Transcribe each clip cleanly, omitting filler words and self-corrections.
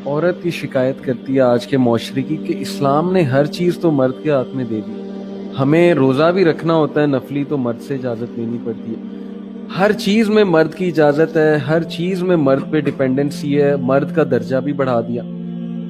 عورت کی شکایت کرتی ہے آج کے معاشرے کی کہ اسلام نے ہر چیز تو مرد کے ہاتھ میں دے دی. ہمیں روزہ بھی رکھنا ہوتا ہے نفلی تو مرد سے اجازت لینی پڑتی ہے. ہر چیز میں مرد کی اجازت ہے, ہر چیز میں مرد پہ ڈیپینڈنسی ہے, مرد کا درجہ بھی بڑھا دیا.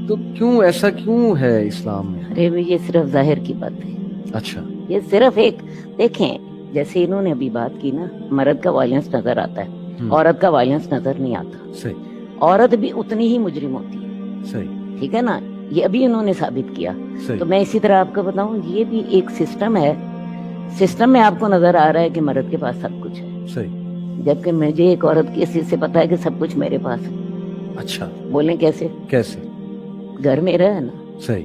تو کیوں ایسا کیوں ہے اسلام میں؟ ارے یہ صرف ظاہر کی بات ہے. اچھا, یہ صرف ایک دیکھیں جیسے انہوں نے ابھی بات کی نا, مرد کا وائلنس نظر آتا ہے, عورت کا وائلنس نظر نہیں آتا. صحیح, عورت بھی اتنی ہی مجرم ہوتی ہے. صحیح, ٹھیک ہے نا, یہ ابھی انہوں نے ثابت کیا. صحیح, تو میں اسی طرح آپ کو بتاؤں, یہ بھی ایک سسٹم ہے. سسٹم میں آپ کو نظر آ رہا ہے کہ مرد کے پاس سب کچھ ہے, صحیح, جبکہ مجھے ایک عورت کی حیثیت سے پتا ہے کہ سب کچھ میرے پاس ہے. اچھا, بولیں کیسے؟ کیسے؟ گھر میرا ہے نا, صحیح,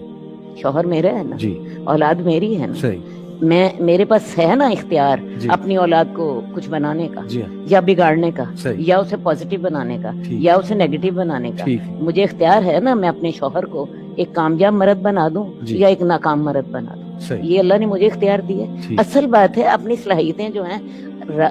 شوہر میرا ہے نا, جی, اولاد میری ہے نا, صحیح, میرے پاس ہے نا اختیار جی, اپنی اولاد کو کچھ بنانے کا, جی ہاں, یا بگاڑنے کا, صحیح, یا اسے پازیٹیو بنانے کا, ٹھیک, یا اسے نیگیٹو بنانے کا. ٹھیک, مجھے اختیار ہے نا, میں اپنے شوہر کو ایک کامیاب مرد بنا دوں جی, یا ایک ناکام مرد بنا دوں. صحیح, یہ اللہ نے مجھے اختیار دی ہے. ٹھیک, اصل بات ہے اپنی صلاحیتیں جو ہیں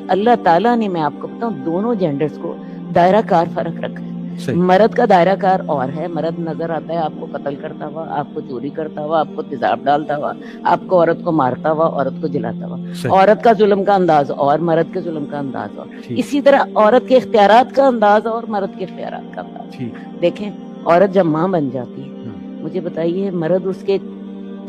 اللہ تعالیٰ نے, میں آپ کو بتاؤں, دونوں جینڈرز کو دائرہ کار فرق رکھا ہے. صحیح, مرد کا دائرہ کار اور ہے. مرد نظر آتا ہے آپ کو قتل کرتا ہوا, آپ کو چوری کرتا ہوا, آپ کو تیزاب ڈالتا ہوا, آپ کو عورت کو مارتا ہوا, عورت کو جلاتا ہوا. صحیح, عورت کا ظلم کا انداز اور مرد کے ظلم کا انداز اور. ٹھیک, اسی طرح عورت کے اختیارات کا انداز اور مرد کے اختیارات کا انداز. ٹھیک, دیکھیں, عورت جب ماں بن جاتی ہے, ہوں, مجھے بتائیے, مرد اس کے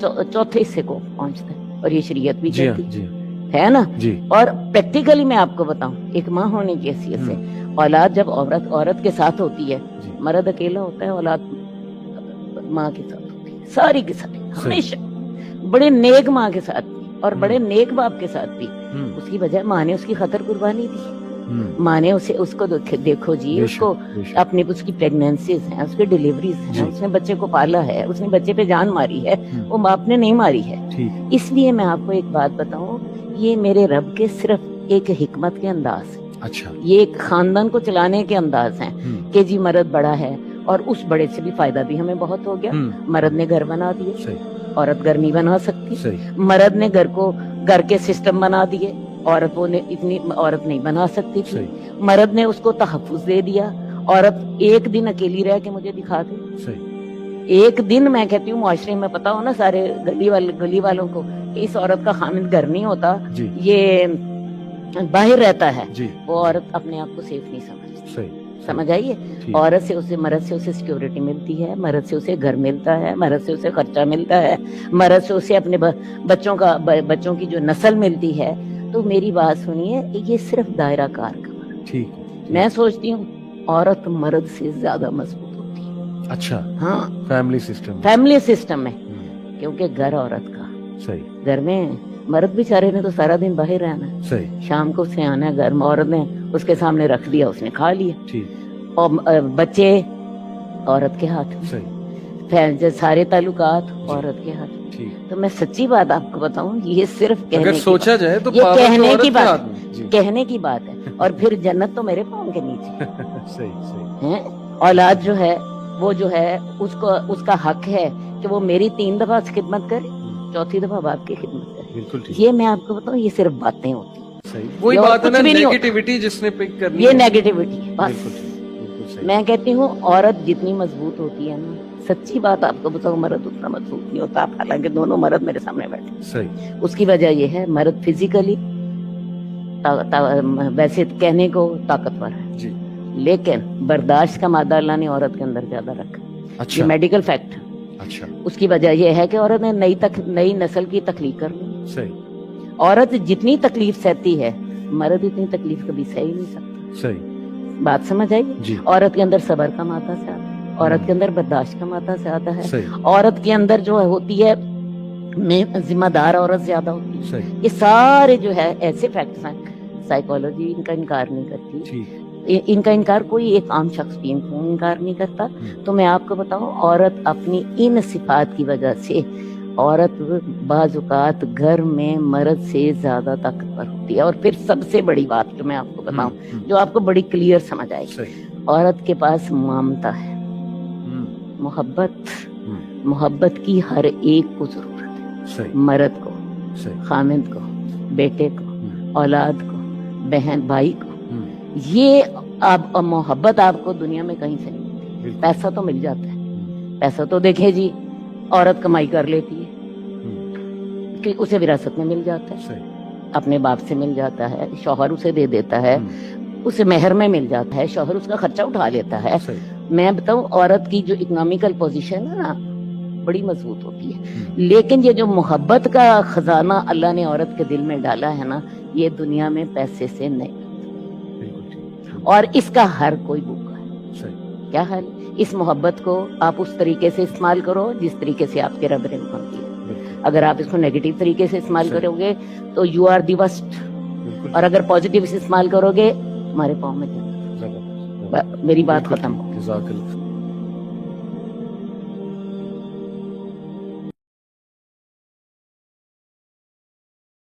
چوتھے حصے کو پہنچتا ہے, اور یہ شریعت بھی جی ہاں, کہتی جی, ہے نا. جی, اور پریکٹیکلی میں آپ کو بتاؤں, ایک ماں ہونے کی حیثیت سے اولاد جب عورت کے ساتھ ہوتی ہے, جی, مرد اکیلا ہوتا ہے, اولاد ماں کے ساتھ ہوتی ہے, ساری کی ساری, ہمیشہ بڑے نیک ماں کے ساتھ بھی اور بڑے نیک باپ کے ساتھ بھی. اس کی وجہ ماں نے اس کی خطر قربانی دی. ماں نے اس کو دیکھو جی, اس کو اپنی اس کی پریگنینسیز ہیں, اس کی ڈیلیوریز ہیں, اس نے بچے کو پالا ہے, اس نے بچے پہ جان ماری ہے, وہ باپ نے نہیں ماری ہے. اس لیے میں آپ کو ایک بات بتاؤں, یہ میرے رب کے صرف ایک حکمت کے انداز, اچھا, یہ ایک خاندان کو چلانے کے انداز ہیں کہ جی مرد بڑا ہے, اور اس بڑے سے بھی فائدہ بھی ہمیں بہت ہو گیا. مرد نے گھر بنا دیے, عورت گھر نہیں بنا سکتی. مرد نے گھر کے سسٹم بنا دیے, عورت نہیں بنا سکتی تھی. مرد نے اس کو تحفظ دے دیا, عورت ایک دن اکیلی رہ کے مجھے دکھا دے. ایک دن, میں کہتی ہوں معاشرے میں پتا ہو نا سارے گلی والوں کو کہ اس عورت کا خامد گھر نہیں ہوتا, یہ باہر رہتا ہے, وہ عورت اپنے آپ کو سیف نہیں سمجھتی. سمجھ آئیے, عورت سے اسے, مرد سے اسے سیکیورٹی ملتی ہے, مرد سے اسے گھر ملتا ہے, مرد سے اسے خرچہ ملتا ہے, مرد سے اسے اپنے بچوں کی جو نسل ملتی ہے. تو میری بات سنیے, یہ صرف دائرہ کار کا فرق. میں سوچتی ہوں عورت مرد سے زیادہ مضبوط ہوتی ہے. اچھا, ہاں, فیملی سسٹم میں, کیونکہ گھر عورت کا, گھر میں مرد بیچارے نے تو سارا دن باہر رہنا ہے, شام کو اسے آنا ہے گھر میں, عورت نے اس کے سامنے رکھ دیا, اس نے کھا لیا, اور بچے عورت کے ہاتھ میں, سارے تعلقات عورت کے ہاتھ میں. تو میں سچی بات آپ کو بتاؤں, یہ صرف سوچا جائے تو کہنے کی بات ہے. اور پھر جنت تو میرے پاؤں کے نیچے. اولاد جو ہے, وہ جو ہے اس کا حق ہے کہ وہ میری 3 دفعہ خدمت کرے, چوتھی دفعہ باپ کی خدمت کرے. یہ میں آپ کو بتاؤں, یہ صرف باتیں ہوتی ہیں. وہی بات ہے نا, نیگیٹیوٹی جس نے پک کرنی, یہ نیگیٹیوٹی ہے بس. میں کہتی ہوں عورت جتنی مضبوط ہوتی ہے نا, سچی بات آپ کو بتاؤں, مرد اتنا مضبوط نہیں ہوتا. حالانکہ دونوں مرد میرے سامنے بیٹھے, اس کی وجہ یہ ہے مرد فزیکلی ویسے کہنے کو طاقتور ہے, لیکن برداشت کا مادہ اللہ نے عورت کے اندر زیادہ رکھا. یہ میڈیکل فیکٹ. اس کی وجہ یہ ہے کہ عورت نے نئی نسل کی تخلیق کر لی. عورت جتنی تکلیف سہتی ہے, مرد اتنی تکلیف کبھی سہ ہی نہیں سکتا. بات سمجھ آئی؟ عورت کے اندر صبر کا مادہ سے آتا ہے, عورت کے اندر برداشت کا مادہ سے آتا ہے, عورت کے اندر جو ہوتی ہے ذمہ دار عورت زیادہ ہوتی ہے. یہ سارے جو ہے ایسے فیکٹس ہیں, سائیکالوجی ان کا انکار نہیں کرتی. ان کا انکار کوئی ایک عام شخص بھی انکار نہیں کرتا. تو میں آپ کو بتاؤں, عورت اپنی ان صفات کی وجہ سے, عورت بعض اوقات گھر میں مرد سے زیادہ طاقتور ہوتی ہے. اور پھر سب سے بڑی بات جو میں آپ کو بتاؤں, جو آپ کو بڑی کلیئر سمجھ آئے گی, عورت کے پاس ممتا ہے, محبت کی ہر ایک کو ضرورت ہے. مرد کو, خامد کو, بیٹے کو, اولاد کو, بہن بھائی کو, یہ محبت آپ کو دنیا میں کہیں سے نہیں ملتی. پیسہ تو مل جاتا ہے, ایسا تو دیکھے جی عورت کمائی کر لیتی ہے کہ اسے وراثت میں مل جاتا ہے, اپنے باپ سے مل جاتا ہے, شوہر اسے دے دیتا ہے, اسے مہر میں مل جاتا ہے, شوہر اس کا خرچہ اٹھا لیتا ہے. میں بتاؤں عورت کی جو اکنامیکل پوزیشن ہے نا بڑی مضبوط ہوتی ہے, لیکن یہ جو محبت کا خزانہ اللہ نے عورت کے دل میں ڈالا ہے نا, یہ دنیا میں پیسے سے نہیں, اور اس کا ہر کوئی بھوکا ہے. کیا حال, اس محبت کو آپ اس طریقے سے استعمال کرو جس طریقے سے آپ کے رب نے حکم دیا. اگر آپ اس کو نیگیٹو طریقے سے استعمال کرو گے تو یو آر دی ورسٹ, اور اگر پازیٹیو سے استعمال کرو گے تمہارے پاؤں میں جنت. میری بات ختم ہو.